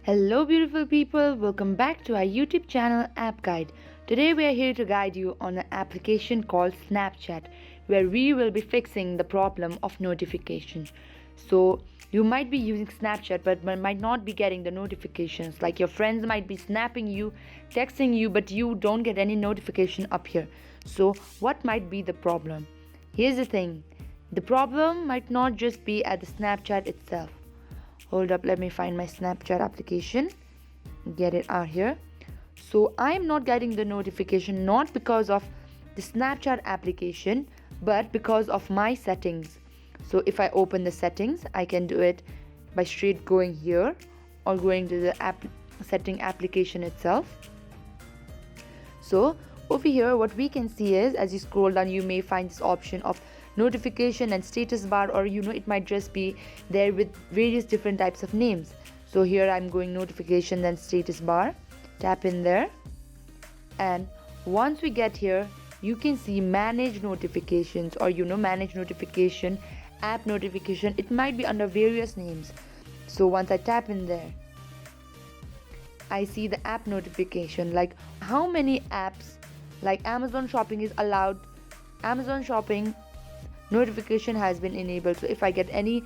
Hello beautiful people, welcome back to our YouTube channel App Guide. Today we are here to guide you on an application called Snapchat where we will be fixing the problem of notification. So you might be using Snapchat but might not be getting the notifications, like your friends might be snapping you, texting you, but you don't get any notification up here. So what might be the problem? Here's the thing, the problem might not just be at the Snapchat itself. Hold up, let me find my Snapchat application, get it out here. So I am not getting the notification not because of the Snapchat application but because of my settings. So if I open the settings, I can do it by straight going here or going to the setting application itself. So over here what we can see is, as you scroll down, you may find this option of notification and status bar, or it might just be there with various different types of names. So here I'm going notification, then status bar, tap in there, and once we get here you can see manage notifications, or manage notification, app notification. It might be under various names. So once I tap in there, I see the app notification, like how many apps, like Amazon Shopping is allowed. Amazon Shopping notification has been enabled, so if I get any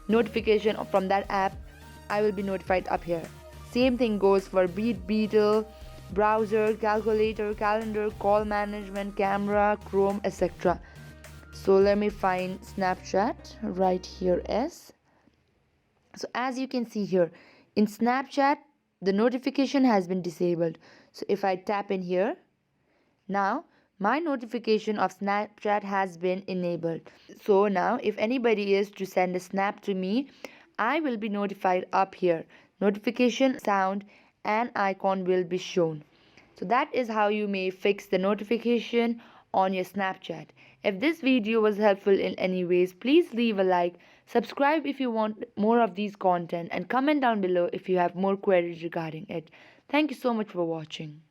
notification from that app, I will be notified up here. Same thing goes for Beetle, browser, calculator, calendar, call management, camera, Chrome, etc. So let me find Snapchat right here. So as you can see here in Snapchat, the notification has been disabled. So if I tap in here, now my notification of Snapchat has been enabled. So now if anybody is to send a snap to me, I will be notified up here. Notification sound and icon will be shown. So that is how you may fix the notification on your Snapchat. If this video was helpful in any ways, please leave a like, subscribe if you want more of these content, and comment down below if you have more queries regarding it. Thank you so much for watching.